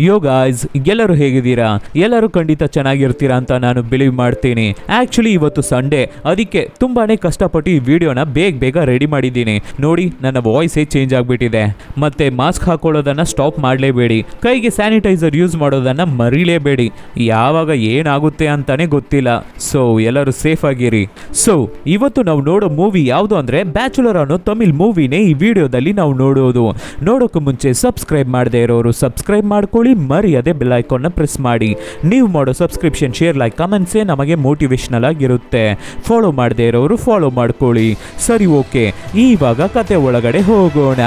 ಯೋ guys, ಎಲ್ಲರೂ ಹೇಗಿದ್ದೀರಾ? ಎಲ್ಲರೂ ಖಂಡಿತ ಚೆನ್ನಾಗಿರ್ತೀರಾ ಅಂತ ನಾನು ಬಿಲೀವ್ ಮಾಡ್ತೀನಿ. ಆಕ್ಚುಲಿ ಇವತ್ತು ಸಂಡೇ, ಅದಕ್ಕೆ ತುಂಬಾನೇ ಕಷ್ಟಪಟ್ಟು ಈ ವಿಡಿಯೋನ ಬೇಗ ರೆಡಿ ಮಾಡಿದ್ದೀನಿ. ನೋಡಿ, ನನ್ನ ವಾಯ್ಸೇ ಚೇಂಜ್ ಆಗಿಬಿಟ್ಟಿದೆ. ಮತ್ತೆ ಮಾಸ್ಕ್ ಹಾಕೊಳ್ಳೋದನ್ನ ಸ್ಟಾಪ್ ಮಾಡಲೇಬೇಡಿ, ಕೈಗೆ ಸ್ಯಾನಿಟೈಸರ್ ಯೂಸ್ ಮಾಡೋದನ್ನ ಮರಿಲೇಬೇಡಿ. ಯಾವಾಗ ಏನಾಗುತ್ತೆ ಅಂತಾನೆ ಗೊತ್ತಿಲ್ಲ. ಸೊ ಎಲ್ಲರೂ ಸೇಫ್ ಆಗಿರಿ. ಸೊ ಇವತ್ತು ನಾವು ನೋಡೋ ಮೂವಿ ಯಾವುದು ಅಂದ್ರೆ ಬ್ಯಾಚುಲರ್ ಅನ್ನೋ ತಮಿಳ್ ಮೂವಿನೇ ಈ ವಿಡಿಯೋದಲ್ಲಿ ನಾವು ನೋಡೋದು. ನೋಡೋಕೆ ಮುಂಚೆ ಸಬ್ಸ್ಕ್ರೈಬ್ ಮಾಡದೇ ಇರೋರು ಸಬ್ಸ್ಕ್ರೈಬ್ ಮಾಡ್ಕೊಳ್ಳಿ, ಮರೆಯದೆ ಬೆಲ್ ಐಕಾನ್ನ ಪ್ರೆಸ್ ಮಾಡಿ. ನೀವು ಮಾಡೋ ಸಬ್ಸ್ಕ್ರಿಪ್ಷನ್, ಶೇರ್, ಲೈಕ್, ಕಮೆಂಟ್ಸೇ ನಮಗೆ ಮೋಟಿವೇಶನಲ್ ಆಗಿರುತ್ತೆ. ಫಾಲೋ ಮಾಡದೇ ಇರೋರು ಫಾಲೋ ಮಾಡ್ಕೊಳ್ಳಿ. ಸರಿ, ಓಕೆ, ಇವಾಗ ಕತೆ ಒಳಗಡೆ ಹೋಗೋಣ.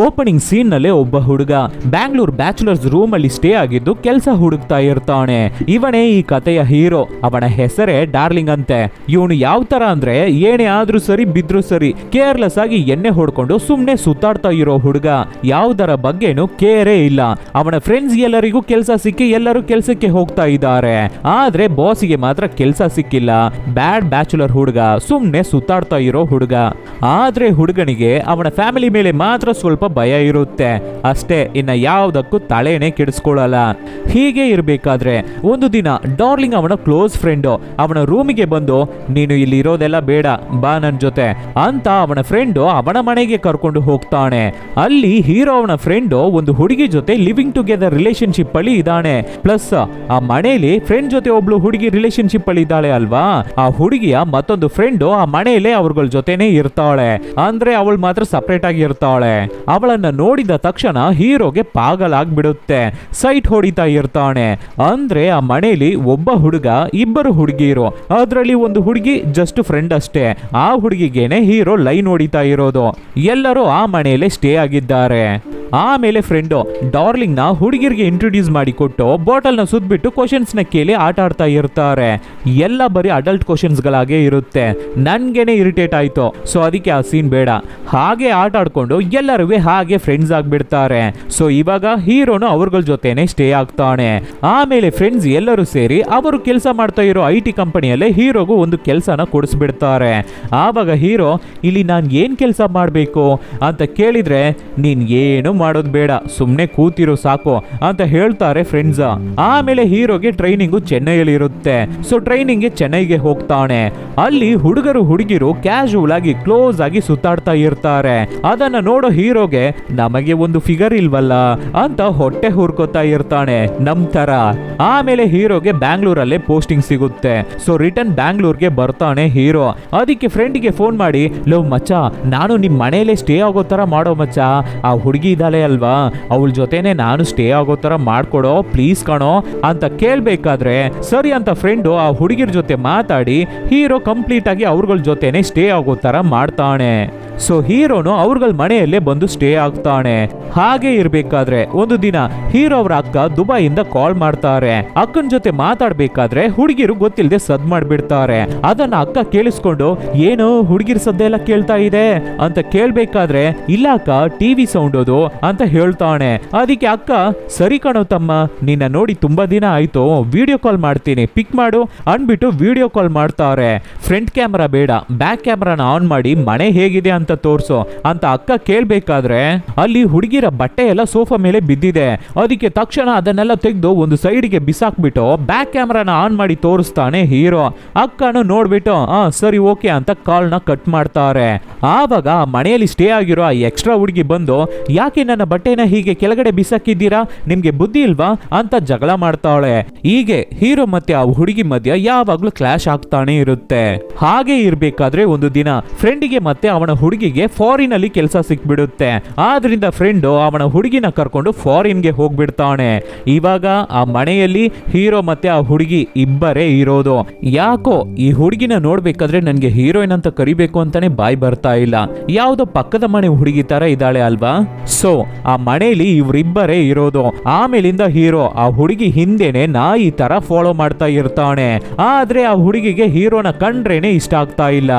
ಓಪನಿಂಗ್ ಸೀನ್ ನಲ್ಲೇ ಒಬ್ಬ ಹುಡುಗ ಬ್ಯಾಂಗ್ಳೂರ್ ಬ್ಯಾಚುಲರ್ಸ್ ರೂಮ್ ಅಲ್ಲಿ ಸ್ಟೇ ಆಗಿದ್ದು ಕೆಲಸ ಹುಡುಕ್ತಾ ಇರ್ತಾನೆ. ಇವನೇ ಈ ಕಥೆಯ ಹೀರೋ. ಅವನ ಹೆಸರೇ ಡಾರ್ಲಿಂಗ್ ಅಂತೆ. ಇವನು ಯಾವ ತರ ಅಂದ್ರೆ ಏನೇ ಆದ್ರೂ ಸರಿ ಬಿದ್ರು ಸರಿ ಕೇರ್ಲೆಸ್ ಆಗಿ ಎಣ್ಣೆ ಹೊಡ್ಕೊಂಡು ಸುಮ್ನೆ ಸುತ್ತಾಡ್ತಾ ಇರೋ ಹುಡುಗ. ಯಾವುದರ ಬಗ್ಗೆನೂ ಕೇರೇ ಇಲ್ಲ. ಅವನ ಫ್ರೆಂಡ್ಸ್ ಎಲ್ಲರಿಗೂ ಕೆಲಸ ಸಿಕ್ಕಿ ಎಲ್ಲರೂ ಕೆಲಸಕ್ಕೆ ಹೋಗ್ತಾ ಇದ್ದಾರೆ. ಆದ್ರೆ ಬಾಸಿಗೆ ಮಾತ್ರ ಕೆಲಸ ಸಿಕ್ಕಿಲ್ಲ. ಬ್ಯಾಡ್ ಬ್ಯಾಚುಲರ್ ಹುಡುಗ, ಸುಮ್ನೆ ಸುತ್ತಾಡ್ತಾ ಇರೋ ಹುಡುಗ. ಆದ್ರೆ ಹುಡುಗನಿಗೆ ಅವನ ಫ್ಯಾಮಿಲಿ ಮೇಲೆ ಮಾತ್ರ ಸ್ವಲ್ಪ ಭಯ ಇರುತ್ತೆ ಅಷ್ಟೇ, ಇನ್ನ ಯಾವುದಕ್ಕೂ ತಲೆನೇ ಕೆಡಿಸ್ಕೊಳ್ಳಲ್ಲ. ಹೀಗೆ ಇರಬೇಕಾದ್ರೆ ಒಂದು ದಿನ ಡಾರ್ಲಿಂಗ್ ಅವನ ಕ್ಲೋಸ್ ಫ್ರೆಂಡು ಅವನ ರೂಮಿಗೆ ಬಂದು, ನೀನು ಇಲ್ಲಿ ಇರೋದೆಲ್ಲ ಬೇಡ, ಬಾ ನನ್ ಜೊತೆ ಅಂತ ಅವನ ಫ್ರೆಂಡು ಅವನ ಮನೆಗೆ ಕರ್ಕೊಂಡು ಹೋಗ್ತಾನೆ. ಅಲ್ಲಿ ಹೀರೋ ಅವನ ಫ್ರೆಂಡು ಒಂದು ಹುಡುಗಿ ಜೊತೆ ಲಿವಿಂಗ್ ಟುಗೆದರ್ ರಿಲೇಶನ್ಶಿಪ್ ಅಲ್ಲಿ ಇದ್ದಾನೆ. ಪ್ಲಸ್ ಆ ಮನೆಯಲ್ಲಿ ಫ್ರೆಂಡ್ ಜೊತೆ ಒಬ್ಳು ಹುಡುಗಿ ರಿಲೇಶನ್ಶಿಪ್ ಅಲ್ಲಿ ಇದ್ದಾಳೆ ಅಲ್ವಾ, ಆ ಹುಡುಗಿಯ ಮತ್ತೊಂದು ಫ್ರೆಂಡು ಆ ಮನೆಯಲ್ಲೇ ಅವ್ರಗಳ ಜೊತೆನೆ ಇರ್ತಾಳೆ. ಅಂದ್ರೆ ಅವಳು ಮಾತ್ರ ಸಪರೇಟ್ ಆಗಿ ಇರ್ತಾಳೆ. ಅವಳನ್ನ ನೋಡಿದ ತಕ್ಷಣ ಹೀರೋಗೆ ಪಾಗಲಾಗ್ಬಿಡುತ್ತೆ. ಸೈಟ್ ಹೊಡಿತಾ ಇರ್ತಾನೆ. ಅಂದ್ರೆ ಆ ಮನೆಯಲ್ಲಿ ಒಬ್ಬ ಹುಡುಗ, ಇಬ್ಬರು ಹುಡುಗಿರು. ಅದರಲ್ಲಿ ಒಂದು ಹುಡುಗಿ ಜಸ್ಟ್ ಫ್ರೆಂಡ್ ಅಷ್ಟೇ. ಆ ಹುಡುಗಿಗೇನೆ ಹೀರೋ ಲೈನ್ ಹೊಡಿತಾ ಇರೋದು. ಎಲ್ಲರೂ ಆ ಮನೆಯಲ್ಲೇ ಸ್ಟೇ ಆಗಿದ್ದಾರೆ. ಆಮೇಲೆ ಫ್ರೆಂಡು ಡಾರ್ಲಿಂಗ್ ನ ಹುಡುಗಿರಿಗೆ ಇಂಟ್ರೊಡ್ಯೂಸ್ ಮಾಡಿ ಕೊಟ್ಟು ಬಾಟಲ್ ನ ಸುದ್ಬಿಟ್ಟು ಕ್ವಶನ್ಸ್ ನ ಕೇಳಿ ಆಟ ಆಡ್ತಾ ಇರ್ತಾರೆ. ಎಲ್ಲ ಬರೀ ಅಡಲ್ಟ್ ಕ್ವಶನ್ಸ್ ಗಳಾಗೆ ಇರುತ್ತೆ. ನನ್ಗೇನೆ ಇರಿಟೇಟ್ ಆಯ್ತು. ಸೊ ಅದಕ್ಕೆ ಆ ಸೀನ್ ಬೇಡ. ಹಾಗೆ ಆಟ ಆಡ್ಕೊಂಡು ಎಲ್ಲರೂ ಹಾಗೆ ಫ್ರೆಂಡ್ಸ್ ಆಗ್ಬಿಡ್ತಾರೆ. ಸೊ ಇವಾಗ ಹೀರೋನು ಅವ್ರಗಳ ಜೊತೆನೆ ಸ್ಟೇ ಆಗ್ತಾನೆ. ಆಮೇಲೆ ಫ್ರೆಂಡ್ಸ್ ಎಲ್ಲರೂ ಸೇರಿ ಅವರು ಕೆಲಸ ಮಾಡ್ತಾ ಇರೋ IT ಕಂಪನಿಯಲ್ಲೇ ಹೀರೋಗೂ ಒಂದು ಕೆಲಸನ ಕೊಡಿಸ್ಬಿಡ್ತಾರೆ. ಆವಾಗ ಹೀರೋ, ಇಲ್ಲಿ ನಾನು ಏನ್ ಕೆಲಸ ಮಾಡಬೇಕು ಅಂತ ಕೇಳಿದ್ರೆ, ನೀನ್ ಏನು ಮಾಡೋದು ಬೇಡ, ಸುಮ್ಮನೆ ಕೂತಿರೋ ಸಾಕು ಅಂತ ಹೇಳ್ತಾರೆ ಫ್ರೆಂಡ್ಸ್. ಆಮೇಲೆ ಹೀರೋಗೆ ಟ್ರೈನಿಂಗು ಚೆನ್ನೈಯಲ್ಲಿ ಇರುತ್ತೆ. ಸೊ ಟ್ರೈನಿಂಗ್ಗೆ ಚೆನ್ನೈಗೆ ಹೋಗ್ತಾನೆ. ಅಲ್ಲಿ ಹುಡುಗರು ಹುಡುಗಿರು ಕ್ಯಾಶುವಲ್ ಆಗಿ ಕ್ಲೋಸ್ ಆಗಿ ಸುತ್ತಾಡ್ತಾ ಇರ್ತಾರೆ. ಅದನ್ನ ನೋಡೋ ಹೀರೋಗೆ, ನಮಗೆ ಒಂದು ಫಿಗರ್ ಇಲ್ವಲ್ಲ ಅಂತ ಹೊಟ್ಟೆ ಹುರ್ಕೋತಾ ಇರ್ತಾನೆ ನಮ್ ತರ. ಆಮೇಲೆ ಹೀರೋಗೆ ಬ್ಯಾಂಗ್ಳೂರಲ್ಲೇ ಪೋಸ್ಟಿಂಗ್ ಸಿಗುತ್ತೆ. ಸೊ ರಿಟರ್ನ್ ಬ್ಯಾಂಗ್ಳೂರ್ಗೆ ಬರ್ತಾನೆ ಹೀರೋ. ಅದಕ್ಕೆ ಫ್ರೆಂಡ್ಗೆ ಫೋನ್ ಮಾಡಿ, ಲವ್ ಮಚ್ಚ, ನಾನು ನಿಮ್ ಮನೆಯಲ್ಲೇ ಸ್ಟೇ ಆಗೋ ತರ ಮಾಡೋ ಮಚ್ಚ, ಆ ಹುಡುಗಿ ಇದ್ದಾಳೆ ಅಲ್ವಾ, ಅವಳ ಜೊತೆನೆ ನಾನು ಸ್ಟೇ ಆಗೋ ತರ ಮಾಡ್ಕೊಡೋ ಪ್ಲೀಸ್ ಕಣೋ ಅಂತ ಕೇಳ್ಬೇಕಾದ್ರೆ, ಸರಿ ಅಂತ ಫ್ರೆಂಡು ಆ ಹುಡುಗಿರ ಜೊತೆ ಮಾತಾಡಿ ಹೀರೋ ಕಂಪ್ಲೀಟ್ ಆಗಿ ಅವ್ರಗಳ ಜೊತೆನೆ ಸ್ಟೇ ಆಗೋ ತರ ಮಾಡ್ತಾನೆ. ಸೊ ಹೀರೋನು ಅವ್ರಗಳ ಮನೆಯಲ್ಲೇ ಬಂದು ಸ್ಟೇ ಆಗ್ತಾನೆ. ಹಾಗೆ ಇರ್ಬೇಕಾದ್ರೆ ಒಂದು ದಿನ ಹೀರೋ ಅವರ ಅಕ್ಕ ದುಬೈಯಿಂದ ಕಾಲ್ ಮಾಡ್ತಾರೆ. ಅಕ್ಕನ ಜೊತೆ ಮಾತಾಡ್ಬೇಕಾದ್ರೆ ಹುಡುಗಿರು ಗೊತ್ತಿಲ್ಲದೆ ಸದ್ ಮಾಡ್ಬಿಡ್ತಾರೆ. ಅದನ್ನ ಅಕ್ಕ ಕೇಳಿಸ್ಕೊಂಡು, ಏನು ಹುಡುಗಿರ್ ಸದ್ದ ಎಲ್ಲ ಕೇಳ್ತಾ ಇದೆ ಅಂತ ಕೇಳ್ಬೇಕಾದ್ರೆ, ಇಲ್ಲ ಅಕ್ಕ, ಟಿವಿ ಸೌಂಡ್ ಅದು ಅಂತ ಹೇಳ್ತಾನೆ. ಅದಕ್ಕೆ ಅಕ್ಕ, ಸರಿ ಕಣೋ ತಮ್ಮ, ನಿನ್ನ ನೋಡಿ ತುಂಬಾ ದಿನ ಆಯ್ತು, ವಿಡಿಯೋ ಕಾಲ್ ಮಾಡ್ತೀನಿ, ಪಿಕ್ ಮಾಡು ಅನ್ಬಿಟ್ಟು ವಿಡಿಯೋ ಕಾಲ್ ಮಾಡ್ತಾರೆ. ಫ್ರಂಟ್ ಕ್ಯಾಮ್ರಾ ಬೇಡ, ಬ್ಯಾಕ್ ಕ್ಯಾಮ್ರಾನ ಆನ್ ಮಾಡಿ ಮನೆ ಹೇಗಿದೆ ಅಂತ ತೋರ್ಸು ಅಂತ ಅಕ್ಕ ಕೇಳ್ಬೇಕಾದ್ರೆ, ಅಲ್ಲಿ ಹುಡುಗಿರ ಬಟ್ಟೆ ಎಲ್ಲ ಸೋಫಾ ಮೇಲೆ ಬಿದ್ದಿದೆ. ಅದಕ್ಕೆ ತಕ್ಷಣ ಅದನ್ನೆಲ್ಲ ತೆಗೆದು ಒಂದು ಸೈಡ್ಗೆ ಬಿಸಾಕ್ಬಿಟ್ಟು ಬ್ಯಾಕ್ ಕ್ಯಾಮ್ರಾನ ಆನ್ ಮಾಡಿ ತೋರಿಸ್ತಾನೆ ಹೀರೋ. ಅಕ್ಕನು ನೋಡ್ಬಿಟ್ಟು ಸರಿ ಓಕೆ ಅಂತ ಕಾಲ್ನ ಕಟ್ ಮಾಡ್ತಾರೆ. ಆವಾಗ ಮನೆಯಲ್ಲಿ ಸ್ಟೇ ಆಗಿರೋ ಆ ಎಕ್ಸ್ಟ್ರಾ ಹುಡುಗಿ ಬಂದು, ಯಾಕೆ ನನ್ನ ಬಟ್ಟೆನ ಹೀಗೆ ಕೆಳಗಡೆ ಬಿಸಾಕಿದ್ದೀರಾ, ನಿಮ್ಗೆ ಬುದ್ಧಿ ಇಲ್ವಾ ಅಂತ ಜಗಳ ಮಾಡ್ತಾಳೆ. ಹೀಗೆ ಹೀರೋ ಮತ್ತೆ ಆ ಹುಡುಗಿ ಮಧ್ಯ ಯಾವಾಗ್ಲೂ ಕ್ಲಾಶ್ ಆಗ್ತಾನೆ ಇರುತ್ತೆ. ಹಾಗೆ ಇರ್ಬೇಕಾದ್ರೆ ಒಂದು ದಿನ ಫ್ರೆಂಡಿಗೆ ಮತ್ತೆ ಅವನ ಹುಡುಗಿಗೆ ಫಾರಿನ್ ಅಲ್ಲಿ ಕೆಲಸ ಸಿಕ್ಬಿಡುತ್ತೆ. ಆದ್ರಿಂದ ಫ್ರೆಂಡು ಅವನ ಹುಡುಗಿನ ಕರ್ಕೊಂಡು ಫಾರಿನ್ಗೆ ಹೋಗ್ಬಿಡ್ತಾನೆ. ಇವಾಗ ಆ ಮನೆಯಲ್ಲಿ ಹೀರೋ ಮತ್ತೆ ಆ ಹುಡುಗಿ ಇಬ್ಬರೇ ಇರೋದು. ಯಾಕೋ ಈ ಹುಡುಗಿನ ನೋಡ್ಬೇಕಾದ್ರೆ ನನ್ಗೆ ಹೀರೋಯಿನ್ ಅಂತ ಕರಿಬೇಕು ಅಂತಾನೆ ಬಾಯ್ ಬರ್ತಾ ಇಲ್ಲ. ಯಾವ್ದೋ ಪಕ್ಕದ ಮನೆ ಹುಡುಗಿ ತರ ಇದ್ದಾಳೆ ಅಲ್ವಾ. ಸೊ ಆ ಮನೆಯಲ್ಲಿ ಇವರಿಬ್ಬರೇ ಇರೋದು. ಆಮೇಲಿಂದ ಹೀರೋ ಆ ಹುಡುಗಿ ಹಿಂದೆನೆ ನಾಯಿ ತರ ಫಾಲೋ ಮಾಡ್ತಾ ಇರ್ತಾನೆ. ಆದ್ರೆ ಆ ಹುಡುಗಿಗೆ ಹೀರೋನ ಕಂಡ್ರೇನೆ ಇಷ್ಟ ಆಗ್ತಾ ಇಲ್ಲ.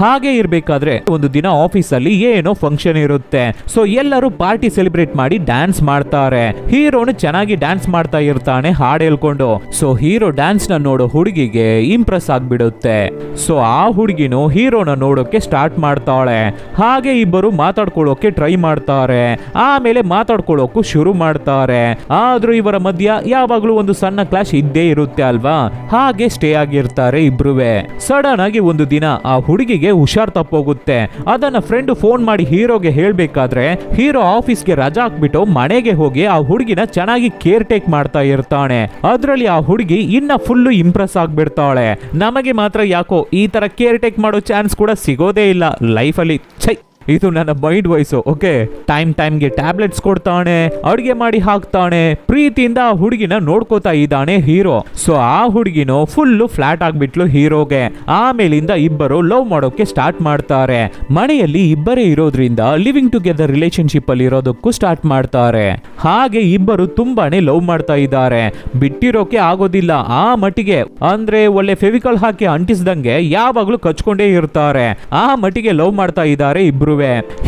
ಹಾಗೆ ಇರ್ಬೇಕಾದ್ರೆ ಒಂದು ದಿನ ಆಫೀಸ್ ಅಲ್ಲಿ ಏನೋ ಫಂಕ್ಷನ್ ಇರುತ್ತೆ. ಸೊ ಎಲ್ಲರೂ ಪಾರ್ಟಿ ಸೆಲೆಬ್ರೇಟ್ ಮಾಡಿ ಡ್ಯಾನ್ಸ್ ಮಾಡ್ತಾರೆ. ಹೀರೋನು ಚೆನ್ನಾಗಿ ಡ್ಯಾನ್ಸ್ ಮಾಡ್ತಾ ಇರ್ತಾನೆ ಹಾಡು ಹೇಳ್ಕೊಂಡು. ಸೊ ಹೀರೋ ಡ್ಯಾನ್ಸ್ ನ ನೋಡೋ ಹುಡುಗಿಗೆ ಇಂಪ್ರೆಸ್ ಆಗ್ಬಿಡುತ್ತೆ. ಸೊ ಆ ಹುಡುಗಿನು ಹೀರೋನ ನೋಡೋಕೆ ಸ್ಟಾರ್ಟ್ ಮಾಡ್ತಾಳೆ. ಹಾಗೆ ಇಬ್ಬರು ಮಾತಾಡ್ಕೊಳ್ಳೋಕೆ ಟ್ರೈ ಮಾಡ್ತಾರೆ. ಆಮೇಲೆ ಮಾತಾಡ್ಕೊಳ್ಳೋಕು ಶುರು ಮಾಡ್ತಾರೆ. ಆದ್ರೂ ಇವರ ಮಧ್ಯ ಯಾವಾಗ್ಲೂ ಒಂದು ಸಣ್ಣ ಕ್ಲಾಶ್ ಇದ್ದೇ ಇರುತ್ತೆ ಅಲ್ವಾ. ಹಾಗೆ ಸ್ಟೇ ಆಗಿರ್ತಾರೆ ಇಬ್ರುವೆ. ಸಡನ್ ಆಗಿ ಒಂದು ದಿನ ಆ ಹುಡುಗಿಗೆ ಹುಷಾರ್ ತಪ್ಪೋಗುತ್ತೆ. ಅದನ್ನ ಫ್ರೆಂಡ್ ಫೋನ್ ಮಾಡಿ ಹೀರೋಗೆ ಹೇಳ್ಬೇಕಾದ್ರೆ ಹೀರೋ ಆಫೀಸ್ಗೆ ರಜಾ ಹಾಕ್ಬಿಟ್ಟು ಮನೆಗೆ ಹೋಗಿ ಆ ಹುಡುಗಿನ ಚೆನ್ನಾಗಿ ಕೇರ್ ಟೇಕ್ ಮಾಡ್ತಾ ಇರ್ತಾನೆ. ಅದ್ರಲ್ಲಿ ಆ ಹುಡುಗಿ ಇನ್ನ ಫುಲ್ಲು ಇಂಪ್ರೆಸ್ ಆಗ್ಬಿಡ್ತಾಳೆ. ನಮಗೆ ಮಾತ್ರ ಯಾಕೋ ಈ ತರ ಕೇರ್ ಟೇಕ್ ಮಾಡೋ ಚಾನ್ಸ್ ಕೂಡ ಸಿಗೋದೇ ಇಲ್ಲ ಲೈಫಲ್ಲಿ. ಛೈ, ಇದು ನನ್ನ ಮೈಂಡ್ ವಾಯ್ಸು. ಓಕೆ, ಟೈಮ್ಗೆ ಟ್ಯಾಬ್ಲೆಟ್ಸ್ ಕೊಡ್ತಾನೆ, ಅಡುಗೆ ಮಾಡಿ ಹಾಕ್ತಾನೆ, ಪ್ರೀತಿಯಿಂದ ಆ ಹುಡುಗಿನ ನೋಡ್ಕೋತಾ ಇದ್ದಾನೆ ಹೀರೋ. ಸೊ ಆ ಹುಡುಗಿನೂ ಫುಲ್ಲು ಫ್ಲಾಟ್ ಆಗ್ಬಿಟ್ಲು ಹೀರೋಗೆ. ಆಮೇಲಿಂದ ಇಬ್ಬರು ಲವ್ ಮಾಡೋಕೆ ಸ್ಟಾರ್ಟ್ ಮಾಡ್ತಾರೆ. ಮನೆಯಲ್ಲಿ ಇಬ್ಬರೇ ಇರೋದ್ರಿಂದ ಲಿವಿಂಗ್ ಟುಗೆದರ್ ರಿಲೇಶನ್ಶಿಪ್ ಅಲ್ಲಿ ಇರೋದಕ್ಕೂ ಸ್ಟಾರ್ಟ್ ಮಾಡ್ತಾರೆ. ಹಾಗೆ ಇಬ್ಬರು ತುಂಬಾನೇ ಲವ್ ಮಾಡ್ತಾ ಇದ್ದಾರೆ. ಬಿಟ್ಟಿರೋಕೆ ಆಗೋದಿಲ್ಲ ಆ ಮಟ್ಟಿಗೆ. ಅಂದ್ರೆ ಒಳ್ಳೆ ಫೆವಿಕಾಲ್ ಹಾಕಿ ಅಂಟಿಸ್ದಂಗೆ ಯಾವಾಗ್ಲೂ ಕಚ್ಕೊಂಡೇ ಇರ್ತಾರೆ. ಆ ಮಟ್ಟಿಗೆ ಲವ್ ಮಾಡ್ತಾ ಇದ್ದಾರೆ ಇಬ್ರು.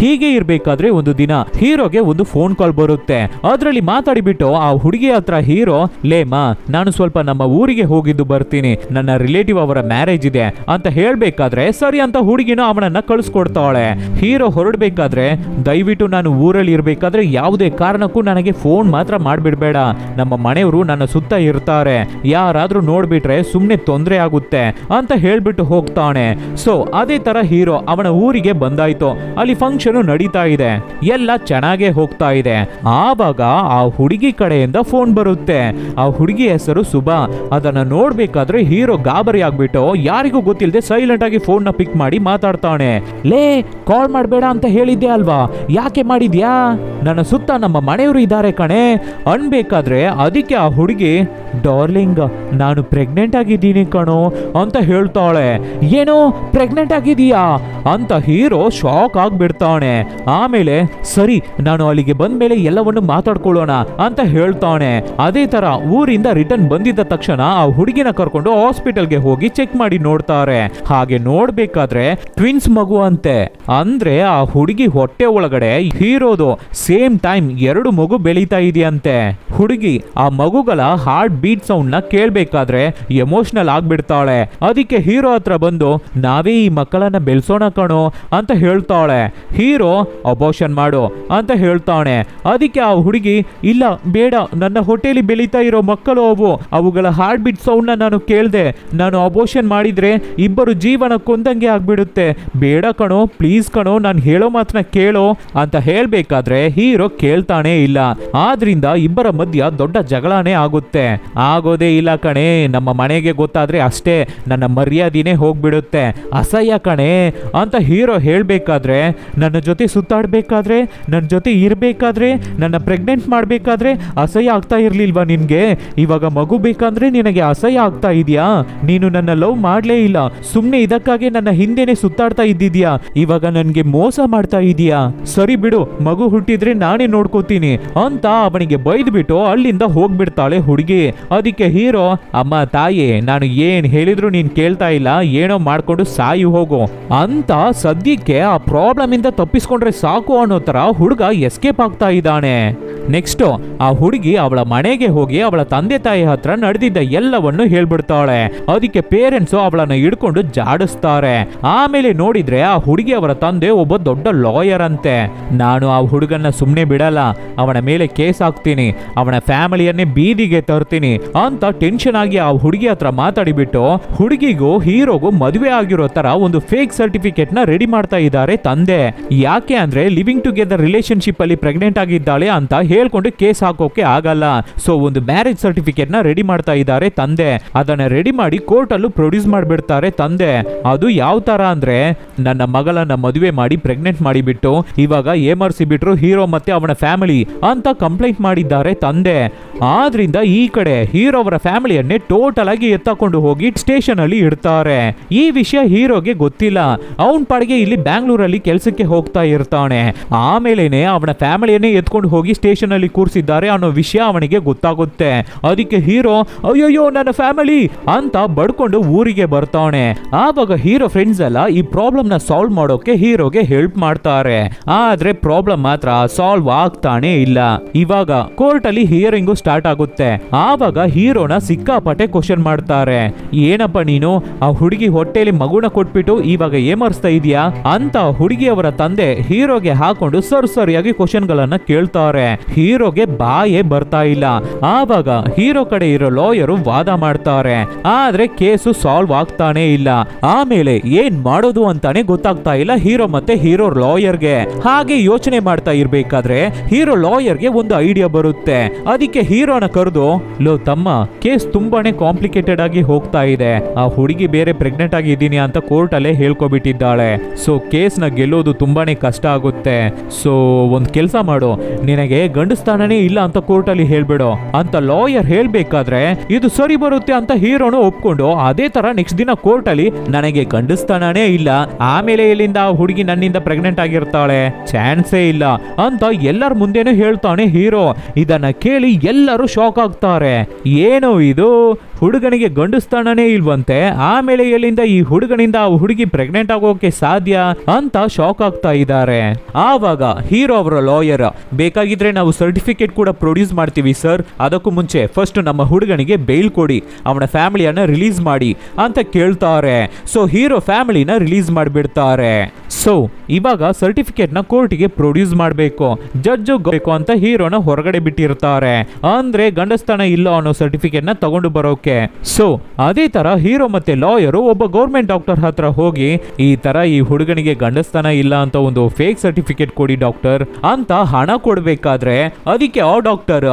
ಹೀಗೆ ಇರ್ಬೇಕಾದ್ರೆ ಒಂದು ದಿನ ಹೀರೋಗೆ ಒಂದು ಫೋನ್ ಕಾಲ್ ಬರುತ್ತೆ. ಅದರಲ್ಲಿ ಮಾತಾಡಿಬಿಟ್ಟು ಆ ಹುಡುಗಿ ಹತ್ರ ಹೀರೋ, ಲೇಮಾ ನಾನು ಸ್ವಲ್ಪ ನಮ್ಮ ಊರಿಗೆ ಹೋಗಿದ್ದು ಬರ್ತೀನಿ, ನನ್ನ ರಿಲೇಟಿವ್ ಅವರ ಮ್ಯಾರೇಜ್ ಇದೆ ಅಂತ ಹೇಳ್ಬೇಕಾದ್ರೆ ಸರಿ ಅಂತ ಹುಡುಗಿನ ಅವನನ್ನ ಕಳಿಸ್ಕೊಡ್ತಾಳೆ. ಹೀರೋ ಹೊರಡ್ಬೇಕಾದ್ರೆ, ದಯವಿಟ್ಟು ನಾನು ಊರಲ್ಲಿ ಇರ್ಬೇಕಾದ್ರೆ ಯಾವುದೇ ಕಾರಣಕ್ಕೂ ನನಗೆ ಫೋನ್ ಮಾತ್ರ ಮಾಡ್ಬಿಡ್ಬೇಡ, ನಮ್ಮ ಮನೆಯವರು ನನ್ನ ಸುತ್ತ ಇರ್ತಾರೆ, ಯಾರಾದ್ರೂ ನೋಡ್ಬಿಟ್ರೆ ಸುಮ್ನೆ ತೊಂದರೆ ಆಗುತ್ತೆ ಅಂತ ಹೇಳ್ಬಿಟ್ಟು ಹೋಗ್ತಾನೆ. ಸೊ ಅದೇ ತರ ಹೀರೋ ಅವನ ಊರಿಗೆ ಬಂದಾಯ್ತು. ಅಲ್ಲಿ ಫಂಕ್ಷನ್ ನಡೀತಾ ಇದೆ, ಎಲ್ಲ ಚೆನ್ನಾಗೇ ಹೋಗ್ತಾ ಇದೆ. ಆವಾಗ ಆ ಹುಡುಗಿ ಕಡೆಯಿಂದ ಫೋನ್ ಬರುತ್ತೆ. ಆ ಹುಡುಗಿ ಹೆಸರು ಸುಬಾ. ಅದನ್ನ ನೋಡ್ಬೇಕಾದ್ರೆ ಹೀರೋ ಗಾಬರಿ ಆಗ್ಬಿಟ್ಟು ಯಾರಿಗೂ ಗೊತ್ತಿಲ್ಲದೆ ಸೈಲೆಂಟ್ ಆಗಿ ಫೋನ್ ನ ಪಿಕ್ ಮಾಡಿ ಮಾತಾಡ್ತಾನೆ. ಲೇ, ಕಾಲ್ ಮಾಡಬೇಡ ಅಂತ ಹೇಳಿದ್ದೆ ಅಲ್ವಾ, ಯಾಕೆ ಮಾಡಿದ್ಯಾ? ನನ್ನ ಸುತ್ತ ನಮ್ಮ ಮನೆಯವರು ಇದ್ದಾರೆ ಕಣೆ ಅನ್ಬೇಕಾದ್ರೆ ಅದಕ್ಕೆ ಆ ಹುಡುಗಿ, ಡಾರ್ಲಿಂಗ್ ನಾನು ಪ್ರೆಗ್ನೆಂಟ್ ಆಗಿದ್ದೀನಿ ಕಣೋ ಅಂತ ಹೇಳ್ತಾಳೆ. ಏನೋ ಪ್ರೆಗ್ನೆಂಟ್ ಆಗಿದೀಯಾ ಅಂತ ಹೀರೋ ಶಾಕ್ ಆಗ್ಬಿಡ್ತಾನೆ. ಆಮೇಲೆ ಸರಿ ನಾನು ಅಲ್ಲಿಗೆ ಬಂದ್ಮೇಲೆ ಎಲ್ಲವನ್ನು ಮಾತಾಡ್ಕೊಳ್ಳೋಣ ಅಂತ ಹೇಳ್ತಾನೆ. ಅದೇ ತರ ಊರಿಂದ ರಿಟರ್ನ್ ಬಂದಿದ್ದ ತಕ್ಷಣ ಆ ಹುಡುಗಿನ ಕರ್ಕೊಂಡು ಹಾಸ್ಪಿಟಲ್ಗೆ ಹೋಗಿ ಚೆಕ್ ಮಾಡಿ ನೋಡ್ತಾರೆ. ಹಾಗೆ ನೋಡ್ಬೇಕಾದ್ರೆ ಟ್ವಿನ್ಸ್ ಮಗು ಅಂತೆ. ಅಂದ್ರೆ ಆ ಹುಡುಗಿ ಹೊಟ್ಟೆ ಒಳಗಡೆ ಹೀರೋದು ಸೇಮ್ ಟೈಮ್ 2 ಮಗು ಬೆಳೀತಾ ಇದೆಯಂತೆ. ಹುಡುಗಿ ಆ ಮಗುಗಳ ಹಾರ್ಟ್ ಬೀಟ್ ಸೌಂಡ್ ನ ಕೇಳ್ಬೇಕಾದ್ರೆ ಎಮೋಷನಲ್ ಆಗ್ಬಿಡ್ತಾಳೆ. ಅದಕ್ಕೆ ಹೀರೋ ಹತ್ರ ಬಂದು ನಾವೇ ಈ ಮಕ್ಕಳನ್ನ ಬೆಳೆಸೋಣ ಕಣೋ ಅಂತ ಹೇಳ್ತಾಳೆ. ಹೀರೋ ಅಬೋಷನ್ ಮಾಡು ಅಂತ ಹೇಳ್ತಾನೆ. ಅದಕ್ಕೆ ಆ ಹುಡುಗಿ, ಇಲ್ಲ ಬೇಡ, ನನ್ನ ಹೊಟ್ಟೆಲಿ ಬೆಳೀತಾ ಇರೋ ಮಕ್ಕಳು ಅವುಗಳ ಹಾರ್ಟ್ ಬೀಟ್ ಸೌಂಡ್ ನ ನಾನು ಕೇಳ್ದೆ, ನಾನು ಅಬೋಷನ್ ಮಾಡಿದ್ರೆ ಇಬ್ಬರು ಜೀವನ ಕೊಂದಂಗೆ ಆಗ್ಬಿಡುತ್ತೆ, ಬೇಡ ಕಣೋ ಪ್ಲೀಸ್ ಕಣೋ ನಾನು ಹೇಳೋ ಮಾತನ್ನ ಕೇಳೋ ಅಂತ ಹೇಳ್ಬೇಕಾದ್ರೆ ಹೀರೋ ಕೇಳ್ತಾನೆ ಇಲ್ಲ. ಆದ್ರಿಂದ ಇಬ್ಬರ ಮಧ್ಯ ದೊಡ್ಡ ಜಗಳನೇ ಆಗುತ್ತೆ. ಆಗೋದೇ ಇಲ್ಲ ಕಣೆ, ನಮ್ಮ ಮನೆಗೆ ಗೊತ್ತಾದ್ರೆ ಅಷ್ಟೇ ನನ್ನ ಮರ್ಯಾದಿನೇ ಹೋಗ್ಬಿಡುತ್ತೆ, ಅಸಹ್ಯ ಕಣೆ ಅಂತ ಹೀರೋ ಹೇಳ್ಬೇಕಾದ್ರೆ, ನನ್ನ ಜೊತೆ ಸುತ್ತಾಡ್ಬೇಕಾದ್ರೆ, ನನ್ನ ಜೊತೆ ಇರ್ಬೇಕಾದ್ರೆ, ನನ್ನ ಪ್ರೆಗ್ನೆಂಟ್ ಮಾಡ್ಬೇಕಾದ್ರೆ ಅಸಹ್ಯ ಆಗ್ತಾ ಇರ್ಲಿಲ್ವಾ ನಿನ್ಗೆ? ಇವಾಗ ಮಗು ಬೇಕಂದ್ರೆ ನಿನಗೆ ಅಸಹ್ಯ ಆಗ್ತಾ ಇದೆಯಾ? ನೀನು ನನ್ನ ಲವ್ ಮಾಡ್ಲೇ ಇಲ್ಲ, ಸುಮ್ನೆ ಇದಕ್ಕಾಗಿ ನನ್ನ ಹಿಂದೆನೆ ಸುತ್ತಾಡ್ತಾ ಇದ್ದಿದ್ಯಾ, ಇವಾಗ ನನ್ಗೆ ಮೋಸ ಮಾಡ್ತಾ ಇದೀಯಾ, ಸರಿ ಬಿಡು ಮಗು ಹುಟ್ಟಿದ್ರೆ ನಾನೇ ನೋಡ್ಕೋತೀನಿ ಅಂತ ಅವನಿಗೆ ಬೈದ್ಬಿಟ್ಟು ಅಲ್ಲಿಂದ ಹೋಗ್ಬಿಡ್ತಾಳೆ ಹುಡುಗಿ. ಅದಕ್ಕೆ ಹೀರೋ, ಅಮ್ಮ ತಾಯಿ ನಾನು ಏನ್ ಹೇಳಿದ್ರು ನೀನ್ ಕೇಳ್ತಾ ಇಲ್ಲ, ಏನೋ ಮಾಡ್ಕೊಂಡು ಸಾಯಿ ಹೋಗು ಅಂತ ಸದ್ಯಕ್ಕೆ ಆ ಪ್ರಾಬ್ಲಮ್ ಇಂದ ತಪ್ಪಿಸ್ಕೊಂಡ್ರೆ ಸಾಕು ಅನ್ನೋ ತರ ಹುಡುಗ ಎಸ್ಕೇಪ್ ಆಗ್ತಾ ಇದ್ದಾನೆ. ನೆಕ್ಸ್ಟ್ ಆ ಹುಡುಗಿ ಅವಳ ಮನೆಗೆ ಹೋಗಿ ಅವಳ ತಂದೆ ತಾಯಿ ಹತ್ರ ನಡೆದಿದ್ದ ಎಲ್ಲವನ್ನು ಹೇಳ್ಬಿಡ್ತಾಳೆ. ಅದಕ್ಕೆ ಪೇರೆಂಟ್ಸ್ ಅವಳನ್ನ ಹಿಡ್ಕೊಂಡು ಜಾಡಿಸ್ತಾರೆ. ಆಮೇಲೆ ನೋಡಿದ್ರೆ ಆ ಹುಡುಗಿ ಅವರ ತಂದೆ ಒಬ್ಬ ದೊಡ್ಡ ಲಾಯರ್ ಅಂತೆ. ನಾನು ಆ ಹುಡುಗನ್ನ ಸುಮ್ನೆ ಬಿಡಲ್ಲ, ಅವನ ಮೇಲೆ ಕೇಸ್ ಹಾಕ್ತೀನಿ, ಅವನ ಫ್ಯಾಮಿಲಿಯನ್ನೇ ಬೀದಿಗೆ ತರ್ತೀನಿ ಅಂತ ಟೆನ್ಷನ್ ಆಗಿ ಆ ಹುಡುಗಿ ಹತ್ರ ಮಾತಾಡಿಬಿಟ್ಟು ಹುಡುಗಿಗೂ ಹೀರೋಗೂ ಮದುವೆ ಆಗಿರೋ ತರ ಒಂದು ಫೇಕ್ ಸರ್ಟಿಫಿಕೇಟ್ ನ ರೆಡಿ ಮಾಡ್ತಾ ಇದ್ದಾರೆ ತಂದೆ. ಯಾಕೆ ಅಂದ್ರೆ ಲಿವಿಂಗ್ ಟುಗೆದರ್ ರಿಲೇಶನ್ಶಿಪ್ ಅಲ್ಲಿ ಪ್ರೆಗ್ನೆಂಟ್ ಆಗಿದ್ದಾಳೆ ಅಂತ ಹೇಳ್ಕೊಂಡು ಕೇಸ್ ಹಾಕೋಕೆ ಆಗಲ್ಲ. ಸೊ ಒಂದು ಮ್ಯಾರೇಜ್ ಸರ್ಟಿಫಿಕೇಟ್ ನ ರೆಡಿ ಮಾಡ್ತಾ ಇದ್ದಾರೆ ತಂದೆ. ಅದನ್ನ ರೆಡಿ ಮಾಡಿ ಕೋರ್ಟ್ ಅಲ್ಲೂ ಪ್ರೊಡ್ಯೂಸ್ ಮಾಡ್ಬಿಡ್ತಾರೆ ತಂದೆ. ಅದು ಯಾವ ತರ ಅಂದ್ರೆ, ನನ್ನ ಮಗಳನ್ನ ಮದುವೆ ಮಾಡಿ ಪ್ರೆಗ್ನೆಂಟ್ ಮಾಡಿಬಿಟ್ಟು ಇವಾಗ ಏಮರ್ಸಿ ಬಿಟ್ರು ಹೀರೋ ಮತ್ತೆ ಅವನ ಫ್ಯಾಮಿಲಿ ಅಂತ ಕಂಪ್ಲೇಂಟ್ ಮಾಡಿದ್ದಾರೆ ತಂದೆ. ಆದ್ರಿಂದ ಈ ಕಡೆ ಹೀರೋ ಅವರ ಫ್ಯಾಮಿಲಿಯನ್ನೇ ಟೋಟಲ್ ಆಗಿ ಎತ್ತಕೊಂಡು ಹೋಗಿ ಸ್ಟೇಷನ್ ಅಲ್ಲಿ ಇಡ್ತಾರೆ. ಈ ವಿಷಯ ಹೀರೋಗೆ ಗೊತ್ತಿಲ್ಲ. ಅವನ್ ಪಾಡಿಗೆ ಇಲ್ಲಿ ಬ್ಯಾಂಗ್ಳೂರಲ್ಲಿ ಕೆಲ್ಸಕ್ಕೆ ಹೋಗ್ತಾ ಇರ್ತಾನೆ. ಆಮೇಲೆನೆ ಅವನ ಫ್ಯಾಮಿಲಿಯನ್ನೇ ಎತ್ಕೊಂಡು ಹೋಗಿ ಸ್ಟೇಷನ್ ಅಲ್ಲಿ ಕೂರಿಸಿದ್ದಾರೆ ಅನ್ನೋ ವಿಷಯ ಅವನಿಗೆ ಗೊತ್ತಾಗುತ್ತೆ. ಅದಕ್ಕೆ ಹೀರೋ ಅಯ್ಯಯ್ಯೋ ನನ್ನ ಫ್ಯಾಮಿಲಿ ಅಂತ ಬಡ್ಕೊಂಡು ಊರಿಗೆ ಬರ್ತಾನೆ. ಆವಾಗ ಹೀರೋ ಫ್ರೆಂಡ್ಸ್ ಎಲ್ಲ ಈ ಪ್ರಾಬ್ಲಮ್ ನ ಸಾಲ್ವ್ ಮಾಡೋಕೆ ಹೀರೋಗೆ ಹೆಲ್ಪ್ ಮಾಡ್ತಾರೆ. ಆದ್ರೆ ಪ್ರಾಬ್ಲಮ್ ಮಾತ್ರ ಸಾಲ್ವ್ ಆಗ್ತಾನೆ ಇಲ್ಲ. ಇವಾಗ ಕೋರ್ಟ್ ಅಲ್ಲಿ ಹಿಯರಿಂಗು ಸ್ಟಾರ್ಟ್ ಆಗುತ್ತೆ. ಆವಾಗ ಹೀರೋನ ಸಿಕ್ಕಾಪಟ್ಟೆ ಕ್ವಶನ್ ಮಾಡ್ತಾರೆ. ಏನಪ್ಪ ನೀನು ಆ ಹುಡುಗಿ ಹೊಟ್ಟೆಲಿ ಮಗುನ ಕೊಟ್ಬಿಟ್ಟು ಇವಾಗ ಏಮರ್ಸ್ತಾ ಇದೀಯಾ ಅಂತ ಹುಡುಗಿಯವರ ತಂದೆ ಹೀರೋಗೆ ಹಾಕೊಂಡು ಸರಿಯಾಗಿ ಕ್ವಶನ್ ಗಳನ್ನ ಕೇಳ್ತಾರೆ. ಹೀರೋಗೆ ಬಾಯೇ ಬರ್ತಾ ಇಲ್ಲ. ಆವಾಗ ಹೀರೋ ಕಡೆ ಇರೋ ಲಾಯರು ವಾದ ಮಾಡ್ತಾರೆ. ಆದ್ರೆ ಕೇಸು ಸಾಲ್ವ್ ಆಗ್ತಾನೆ ಇಲ್ಲ. ಆಮೇಲೆ ಏನ್ ಮಾಡೋದು ಅಂತಾನೆ ಗೊತ್ತಾಗ್ತಾ ಇಲ್ಲ ಹೀರೋ ಮತ್ತೆ ಹೀರೋ ಲಾಯರ್ಗೆ. ಹಾಗೆ ಯೋಚನೆ ಮಾಡ್ತಾ ಇರ್ಬೇಕಾದ್ರೆ ಹೀರೋ ಲಾಯರ್ಗೆ ಒಂದು ಐಡಿಯಾ ಬರುತ್ತೆ. ಅದಕ್ಕೆ ಹೀರೋನ ಕರೆದು, ಲೋ ತಮ್ಮ, ಕೇಸ್ ತುಂಬಾನೇ ಕಾಂಪ್ಲಿಕೇಟೆಡ್ ಆಗಿ ಹೋಗ್ತಾ ಇದೆ. ಆ ಹುಡುಗಿ ಬೇರೆ ಪ್ರೆಗ್ನೆಂಟ್ ಆಗಿ ಇದ್ದೀನಿ ಅಂತ ಕೋರ್ಟ್ ಅಲ್ಲೇ ಹೇಳ್ಕೊಬಿಟ್ಟಿದ್ದಾಳೆ. ಸೊ ಕೇಸ್ ನ ಗೆಲ್ಲೋದು ತುಂಬಾನೇ ಕಷ್ಟ ಆಗುತ್ತೆ. ಸೊ ಒಂದ್ ಕೆಲ್ಸ ಮಾಡು, ನಿನಗೆ ಗಂಡಸ್ತಾನನೇ ಇಲ್ಲ ಅಂತ ಕೋರ್ಟ್ ಅಲ್ಲಿ ಹೇಳ್ಬಿಡು ಅಂತ ಲಾಯರ್ ಹೇಳ್ಬೇಕಾದ್ರೆ ಇದು ಸರಿ ಬರುತ್ತೆ ಅಂತ ಹೀರೋನು ಒಪ್ಕೊಂಡು ಅದೇ ತರ ನೆಕ್ಸ್ಟ್ ದಿನ ಕೋರ್ಟ್ ಅಲ್ಲಿ ನನಗೆ ಗಂಡಸ್ತಾನನೇ ಇಲ್ಲ, ಆಮೇಲೆ ಎಲ್ಲಿಂದ ಆ ಹುಡುಗಿ ನನ್ನಿಂದ ಪ್ರೆಗ್ನೆಂಟ್ ಆಗಿರ್ತಾಳೆ, ಚಾನ್ಸೇ ಇಲ್ಲ ಅಂತ ಎಲ್ಲರ ಮುಂದೆನೂ ಹೇಳ್ತಾನೆ ಹೀರೋ. ಇದನ್ನ ಕೇಳಿ ಎಲ್ಲರೂ ಶಾಕ್ ಆಗ್ತಾರೆ. ಏನು ಇದು, ಹುಡುಗನಿಗೆ ಗಂಡಸ್ತಾನನೇ ಇಲ್ವಂತೆ, ಆಮೇಲೆ ಎಲ್ಲಿಂದ ಈ ಹುಡುಗನಿಂದ ಆ ಹುಡುಗಿ ಪ್ರೆಗ್ನೆಂಟ್ ಆಗೋಕೆ ಸಾಧ್ಯ ಅಂತ ಶಾಕ್ ಆಗ್ತಾ ಇದ್ದಾರೆ. ಆವಾಗ ಹೀರೋ ಅವರ ಲಾಯರ್, ಬೇಕಾಗಿದ್ರೆ ನಾವು ಸರ್ಟಿಫಿಕೇಟ್ ಕೂಡ ಪ್ರೊಡ್ಯೂಸ್ ಮಾಡ್ತೀವಿ ಸರ್, ಅದಕ್ಕೂ ಮುಂಚೆ ಫಸ್ಟ್ ನಮ್ಮ ಹುಡುಗನಿಗೆ ಬೇಲ್ ಕೊಡಿ, ಅವನ ಫ್ಯಾಮಿಲಿಯನ್ನ ರಿಲೀಸ್ ಮಾಡಿ ಅಂತ ಕೇಳ್ತಾರೆ. ಸೊ ಹೀರೋ ಫ್ಯಾಮಿಲಿನ ರಿಲೀಸ್ ಮಾಡಿಬಿಡ್ತಾರೆ. ಸೊ ಇವಾಗ ಸರ್ಟಿಫಿಕೇಟ್ ನ ಕೋರ್ಟಿಗೆ ಪ್ರೊಡ್ಯೂಸ್ ಮಾಡಬೇಕು, ಜಡ್ಜ್ ಬೇಕು ಅಂತ ಹೀರೋನ ಹೊರಗಡೆ ಬಿಟ್ಟಿರ್ತಾರೆ. ಅಂದ್ರೆ ಗಂಡಸ್ತಾನ ಇಲ್ಲ ಅನ್ನೋ ಸರ್ಟಿಫಿಕೇಟ್ ನ ತಗೊಂಡು ಬರೋಕೆ. ಸೊ ಅದೇ ತರ ಹೀರೋ ಮತ್ತೆ ಲಾಯರು ಒಬ್ಬ ಗೌರ್ಮೆಂಟ್ ಡಾಕ್ಟರ್ ಹತ್ರ ಹೋಗಿ ಈ ತರ ಈ ಹುಡುಗನಿಗೆ ಗಂಡಸ್ತಾನ ಇಲ್ಲ ಅಂತ ಒಂದು ಫೇಕ್ ಸರ್ಟಿಫಿಕೇಟ್ ಕೊಡಿ ಡಾಕ್ಟರ್ ಅಂತ ಹಣ ಕೊಡ್ಬೇಕಾದ್ರೆ ಅದಕ್ಕೆ ಆ ಡಾಕ್ಟರ್,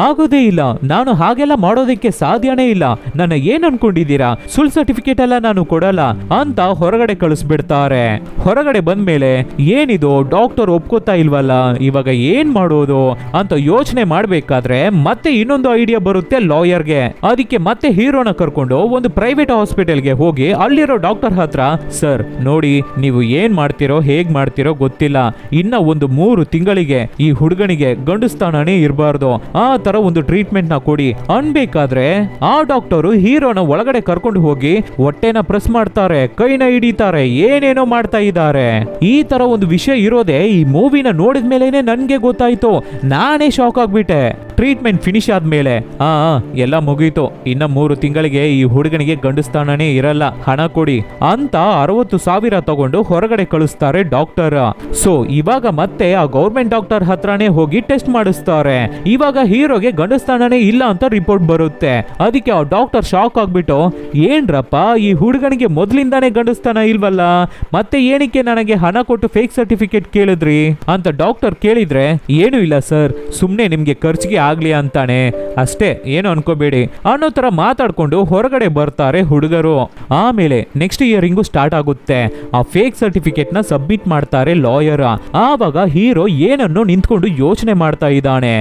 ಆಗೋದೇ ಇಲ್ಲ, ನಾನು ಹಾಗೆಲ್ಲ ಮಾಡೋದಕ್ಕೆ ಸಾಧ್ಯನೇ ಇಲ್ಲ, ನನ್ನ ಏನ್ ಅನ್ಕೊಂಡಿದ್ದೀರಾ, ಸುಳ್ಳು ಸರ್ಟಿಫಿಕೇಟ್ ಎಲ್ಲ ನಾನು ಕೊಡಲ್ಲ ಅಂತ ಹೊರಗಡೆ ಕಳಿಸ್ಬಿಡ್ತಾರೆ. ಹೊರಗಡೆ ಬಂದ್ಮೇಲೆ ಏನಿದು ಡಾಕ್ಟರ್ ಒಪ್ಕೋತಾ ಇಲ್ವಲ್ಲ, ಇವಾಗ ಏನ್ ಮಾಡೋದು ಅಂತ ಯೋಚನೆ ಮಾಡ್ಬೇಕಾದ್ರೆ ಮತ್ತೆ ಇನ್ನೊಂದು ಐಡಿಯಾ ಬರುತ್ತೆ ಲಾಯರ್ಗೆ. ಅದಕ್ಕೆ ಮತ್ತೆ ಹೀರೋನ ಕರ್ಕೊಂಡು ಒಂದು ಪ್ರೈವೇಟ್ ಹಾಸ್ಪಿಟಲ್ಗೆ ಹೋಗಿ ಅಲ್ಲಿರೋ ಡಾಕ್ಟರ್ ಹತ್ರ, ಸರ್ ನೋಡಿ ನೀವು ಏನ್ ಮಾಡ್ತಿರೋ ಹೇಗ್ ಮಾಡ್ತಿರೋ ಗೊತ್ತಿಲ್ಲ, ಇನ್ನ ಒಂದು 3 ತಿಂಗಳಿಗೆ ಈ ಹುಡುಗನಿಗೆ ಗಂಡಸ್ತಾನನೇ ಇರಬಾರ್ದು, ಆ ತರ ಒಂದು ಟ್ರೀಟ್ಮೆಂಟ್ ನ ಕೊಡಿ ಅನ್ಬೇಕಾದ್ರೆ ಆ ಡಾಕ್ಟರು ಹೀರೋನ ಒಳಗಡೆ ಕರ್ಕೊಂಡು ಹೋಗಿ ಹೊಟ್ಟೆನ ಪ್ರೆಸ್ ಮಾಡ್ತಾರೆ, ಕೈನ ಹಿಡಿತಾರೆ, ಏನೇನೋ ಮಾಡ್ತಾ ಇದ್ದಾರೆ. ಈ ತರ ಒಂದು ವಿಷಯ ಇರೋದೇ ಈ ಮೂವಿನ ನೋಡಿದ ಮೇಲೇನೆ ನನ್ಗೆ ಗೊತ್ತಾಯ್ತು. ನಾನೇ ಶಾಕ್ ಆಗ್ಬಿಟ್ಟೆ. ಟ್ರೀಟ್ಮೆಂಟ್ ಫಿನಿಶ್ ಆದ್ಮೇಲೆ ಎಲ್ಲ ಮುಗೀತು, ಇನ್ನ 3 ತಿಂಗಳಿಗೆ ಈ ಹುಡುಗನಿಗೆ ಗಂಡಸ್ತಾನನೇ ಇರಲ್ಲ, ಹಣ ಕೊಡಿ ಅಂತ 60,000 ತಗೊಂಡು ಹೊರಗಡೆ ಕಳಿಸ್ತಾರೆ ಡಾಕ್ಟರ್. ಸೊ ಇವಾಗ ಮತ್ತೆ ಆ ಗೌರ್ಮೆಂಟ್ ಡಾಕ್ಟರ್ ಹತ್ರನೇ ಹೋಗಿ ಟೆಸ್ಟ್ ಮಾಡಿಸ್ತಾರೆ. ಇವಾಗ ಹೀರೋಗೆ ಗಂಡಸ್ತಾನನೇ ಇಲ್ಲ ಅಂತ ರಿಪೋರ್ಟ್ ಬರುತ್ತೆ. ಅದಕ್ಕೆ ಆ ಡಾಕ್ಟರ್ ಶಾಕ್ ಆಗ್ಬಿಟ್ಟು, ಏನ್ರಪ್ಪ ಈ ಹುಡುಗನಿಗೆ ಮೊದ್ಲಿಂದಾನೇ ಗಂಡಸ್ತಾನ ಇಲ್ವಲ್ಲ, ಮತ್ತೆ ಏನಕ್ಕೆ ನನಗೆ ಹಣ ಕೊಟ್ಟು ಫೇಕ್ ಸರ್ಟಿಫಿಕೇಟ್ ಕೇಳಿದ್ರಿ ಅಂತ ಡಾಕ್ಟರ್ ಕೇಳಿದ್ರೆ, ಏನು ಇಲ್ಲ ಸರ್, ಸುಮ್ನೆ ನಿಮ್ಗೆ ಖರ್ಚಿಗೆ ಆಗ್ಲಿ ಅಂತಾನೆ ಅಷ್ಟೇ, ಏನು ಅನ್ಕೋಬೇಡಿ ಅನ್ನೋ ತರ ಮಾತಾಡ್ಕೊಂಡು ಹೊರಗಡೆ ಬರ್ತಾರೆ ಹುಡುಗರು. ಆಮೇಲೆ ನೆಕ್ಸ್ಟ್ ಇಯರಿಂಗು ಸ್ಟಾರ್ಟ್ ಆಗುತ್ತೆ. ಆ ಫೇಕ್ ಸರ್ಟಿಫಿಕೇಟ್ ನ ಸಬ್ಮಿಟ್ ಮಾಡ್ತಾರೆ ಲಾಯರ್. ಆವಾಗ ಹೀರೋ ಏನನ್ನು ನಿಂತ್ಕೊಂಡು ಯೋಚನೆ ಮಾಡ್ತಾ ಇದ್ದಾನೆ.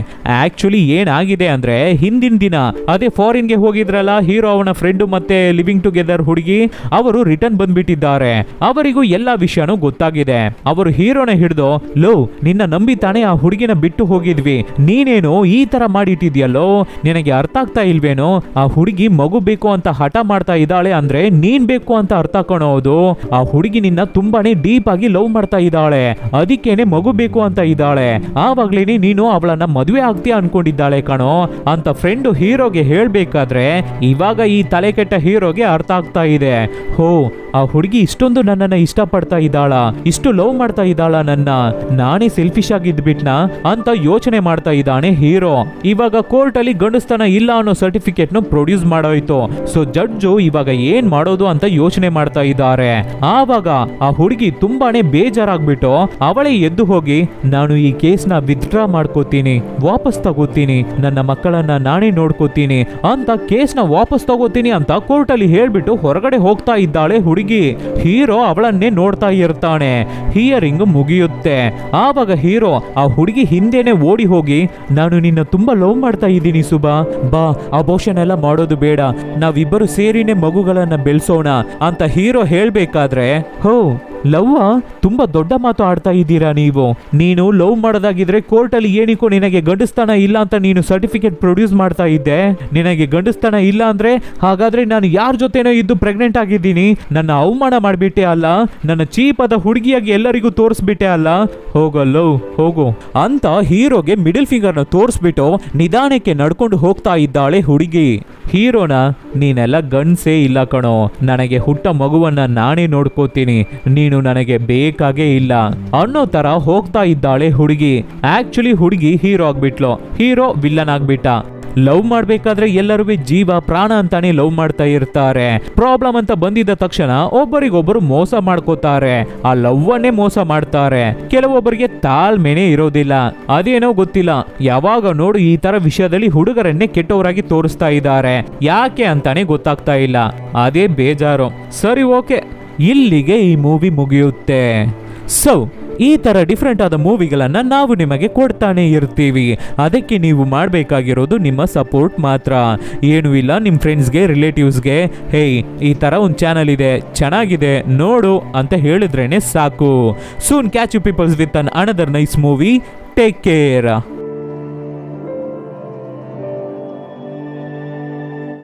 ಆಕ್ಚುಲಿ ಏನಾಗಿದೆ ಅಂದ್ರೆ ಹಿಂದಿನ ದಿನ ಅದೇ ಫಾರಿನ್ ಗೆ ಹೋಗಿದ್ರಲ್ಲ ಹೀರೋ, ಅವನ ಫ್ರೆಂಡ್ ಮತ್ತೆ ಲಿವಿಂಗ್ ಟುಗೆದರ್ ಹುಡುಗಿ, ಅವರು ರಿಟರ್ನ್ ಬಂದ್ಬಿಟ್ಟಿದ್ದಾರೆ. ಅವರಿಗೂ ಎಲ್ಲಾ ವಿಷಯನೂ ಗೊತ್ತಾಗಿದೆ. ಅವರು ಹೀರೋನ ಹಿಡಿದು, ಲೋ ನಿನ್ನ ನಂಬಿ ತಾನೇ ಆ ಹುಡುಗಿನ ಬಿಟ್ಟು ಹೋಗಿದ್ವಿ, ನೀನೇನು ಈ ತರ ಮಾಡಿಟ್ಟಿದ್ಯಲ್ಲೋ, ನಿನಗೆ ಅರ್ಥ ಆಗ್ತಾ ಇಲ್ವೇನೋ, ಆ ಹುಡುಗಿ ಮಗು ಬೇಕು ಅಂತ ಹಠ ಮಾಡ್ತಾ ಇದ್ದಾಳೆ ಅಂದ್ರೆ ನೀನ್ ಬೇಕು ಅಂತ ಅರ್ಥ ಕಾಣೋದು. ಆ ಹುಡುಗಿ ನಿನ್ನ ತುಂಬಾನೇ ಡೀಪ್ ಆಗಿ ಲವ್ ಮಾಡ್ತಾ ಇದ್ದಾಳೆ, ಅದಕ್ಕೇನೆ ಮಗು ಬೇಕು ಅಂತ ಇದ್ದಾಳೆ, ಆವಾಗ್ಲೇನೆ ನೀನು ಅವಳನ್ನ ಮದುವೆ ಆಗ್ತೀಯ ಅನ್ಕೊಂಡಿದ್ದಾಳೆ ಕಣೋ ಅಂತ ಫ್ರೆಂಡ್ ಹೀರೋಗೆ ಹೇಳ್ಬೇಕಾದ್ರೆ ಇವಾಗ ಈ ತಲೆ ಕೆಟ್ಟ ಹೀರೋಗೆ ಅರ್ಥ ಆಗ್ತಾ ಇದೆ. ಹೋ, ಆ ಹುಡುಗಿ ಇಷ್ಟೊಂದು ನನ್ನನ್ನ ಇಷ್ಟಪಡ್ತಾ ಇದ್ದಾಳ, ಇಷ್ಟು ಲವ್ ಮಾಡ್ತಾ ಇದ್ದಾಳ, ನನ್ನ ನಾನೇ ಸೆಲ್ಫಿಶ್ ಆಗಿದ್ಬಿಟ್ನ ಅಂತ ಯೋಚನೆ ಮಾಡ್ತಾ ಇದ್ದಾನೆ ಹೀರೋ. ಇವಾಗ ಕೋರ್ಟ್ ಅಲ್ಲಿ ಗಂಡಸ್ತಾನ ಇಲ್ಲ ಅನ್ನೋ ಸರ್ಟಿಫಿಕೇಟ್ ನು ಪ್ರೊಡ್ಯೂಸ್ ಮಾಡೋಯ್ತು. ಸೊ ಜಡ್ಜು ಇವಾಗ ಏನ್ ಮಾಡೋದು ಅಂತ ಯೋಚನೆ ಮಾಡ್ತಾ ಇದ್ದಾರೆ. ಆವಾಗ ಆ ಹುಡುಗಿ ತುಂಬಾನೇ ಬೇಜಾರಾಗ್ಬಿಟ್ಟು ಅವಳೇ ಎದ್ದು ಹೋಗಿ, ನಾನು ಈ ಕೇಸ್ ನ ವಿತ್ಡ್ರಾ ಮಾಡ್ಕೋತೀನಿ, ವಾಪಸ್ ತಗೋತೀನಿ, ನನ್ನ ಮಕ್ಕಳನ್ನ ನಾನೇ ನೋಡ್ಕೋತೀನಿ ಅಂತ ಕೇಸ್ ನ ವಾಪಸ್ ತಗೋತೀನಿ ಅಂತ ಕೋರ್ಟ್ ಅಲ್ಲಿ ಹೇಳ್ಬಿಟ್ಟು ಹೊರಗಡೆ ಹೋಗ್ತಾ ಇದ್ದಾಳೆ ಹುಡುಗಿ. ಹೀರೋ ಅವಳನ್ನೇ ನೋಡ್ತಾ ಇರ್ತಾನೆ. ಹಿಯರಿಂಗ್ ಮುಗಿಯುತ್ತೆ. ಆವಾಗ ಹೀರೋ ಆ ಹುಡುಗಿ ಹಿಂದೆನೆ ಓಡಿ ಹೋಗಿ, ನಾನು ನಿನ್ನ ತುಂಬಾ ಲವ್ ಮಾಡ್ತಾ ಇದ್ದೀನಿ ಸುಬಾ, ಬಾ ಅಬೋಷನ್ ಎಲ್ಲ ಮಾಡೋದು ಬೇಡ, ನಾವಿಬ್ಬರು ಸೇರಿನೇ ಮಗುಗಳನ್ನ ಬೆಳೆಸೋಣ ಅಂತ ಹೀರೋ ಹೇಳ್ಬೇಕಾದ್ರೆ, ಹೋ ಲವ್ ತುಂಬಾ ದೊಡ್ಡ ಮಾತು ಆಡ್ತಾ ಇದ್ದೀರಾ ನೀವು. ನೀನು ಲವ್ ಮಾಡೋದಾಗಿದ್ರೆ ಕೋರ್ಟ್ ಅಲ್ಲಿ ಏನಿಕೋ ನಿನಗೆ ಗಂಡಸ್ತಾನ ಇಲ್ಲ ಅಂತ ನೀನು ಸರ್ಟಿಫಿಕೇಟ್ ಪ್ರೊಡ್ಯೂಸ್ ಮಾಡ್ತಾ ಇದ್ದೆ. ನಿನಗೆ ಗಂಡಸ್ತಾನ ಇಲ್ಲ ಅಂದ್ರೆ ಹಾಗಾದ್ರೆ ನಾನು ಯಾರ ಜೊತೆನೋ ಇದ್ದು ಪ್ರೆಗ್ನೆಂಟ್ ಆಗಿದ್ದೀನಿ. ನನ್ನ ಅವಮಾನ ಮಾಡ್ಬಿಟ್ಟೆ ಅಲ್ಲ, ನನ್ನ ಚೀಪಾದ ಹುಡುಗಿಯಾಗಿ ಎಲ್ಲರಿಗೂ ತೋರಿಸ್ಬಿಟ್ಟೆ ಅಲ್ಲ. ಹೋಗಲ್ಲೋ ಹೋಗು ಅಂತ ಹೀರೋಗೆ ಮಿಡಲ್ ಫಿಂಗರ್ನ ತೋರಿಸ್ಬಿಟ್ಟು ನಿಧಾನಕ್ಕೆ ನಡ್ಕೊಂಡು ಹೋಗ್ತಾ ಇದ್ದಾಳೆ ಹುಡುಗಿ. ಹೀರೋನ ನೀನೆಲ್ಲ ಗಂಡ್ಸೇ ಇಲ್ಲ ಕಣೋ, ನನಗೆ ಹುಟ್ಟ ಮಗುವನ್ನ ನಾನೇ ನೋಡ್ಕೋತೀನಿ, ನೀನು ನನಗೆ ಬೇಕಾಗೇ ಇಲ್ಲ ಅನ್ನೋ ತರ ಹೋಗ್ತಾ ಇದ್ದಾಳೆ ಹುಡುಗಿ. ಆಕ್ಚುಲಿ ಹುಡುಗಿ ಹೀರೋ ಆಗ್ಬಿಟ್ಲು, ಹೀರೋ ವಿಲ್ಲನ್ ಆಗ್ಬಿಟ್ಟ. ಲವ್ ಮಾಡ್ಬೇಕಾದ್ರೆ ಎಲ್ಲರೂ ಜೀವ ಪ್ರಾಣ ಅಂತಾನೆ ಲವ್ ಮಾಡ್ತಾ ಇರ್ತಾರೆ. ಪ್ರಾಬ್ಲಮ್ ಅಂತ ಬಂದಿದ್ದ ತಕ್ಷಣ ಒಬ್ಬರಿಗೊಬ್ಬರು ಮೋಸ ಮಾಡ್ಕೋತಾರೆ, ಆ ಲವ್ ಅನ್ನೇ ಮೋಸ ಮಾಡ್ತಾರೆ. ಕೆಲವೊಬ್ಬರಿಗೆ ತಾಳ್ಮೆನೆ ಇರೋದಿಲ್ಲ, ಅದೇನೋ ಗೊತ್ತಿಲ್ಲ, ಯಾವಾಗ ನೋಡು ಈ ತರ ವಿಷಯದಲ್ಲಿ ಹುಡುಗರನ್ನೇ ಕೆಟ್ಟವರಾಗಿ ತೋರಿಸ್ತಾ ಇದ್ದಾರೆ. ಯಾಕೆ ಅಂತಾನೆ ಗೊತ್ತಾಗ್ತಾ ಇಲ್ಲ, ಅದೇ ಬೇಜಾರು. ಸರಿ, ಓಕೆ, ಇಲ್ಲಿಗೆ ಈ ಮೂವಿ ಮುಗಿಯುತ್ತೆ. ಸೊ ಈ ತರ ಡಿಫ್ರೆಂಟ್ ಆದ ಮೂವಿಗಳನ್ನ ನಾವು ನಿಮಗೆ ಕೊಡ್ತಾನೆ ಇರ್ತೀವಿ. ಅದಕ್ಕೆ ನೀವು ಮಾಡಬೇಕಾಗಿರೋದು ನಿಮ್ಮ ಸಪೋರ್ಟ್ ಮಾತ್ರ, ಏನೂ ಇಲ್ಲ. ನಿಮ್ಮ ಫ್ರೆಂಡ್ಸ್ಗೆ, ರಿಲೇಟಿವ್ಸ್ಗೆ ಹೇಯ್ ಈ ತರ ಒಂದು ಚಾನಲ್ ಇದೆ, ಚೆನ್ನಾಗಿದೆ ನೋಡು ಅಂತ ಹೇಳಿದ್ರೇನೆ ಸಾಕು. Soon catch you peoples with an another nice movie. Take care.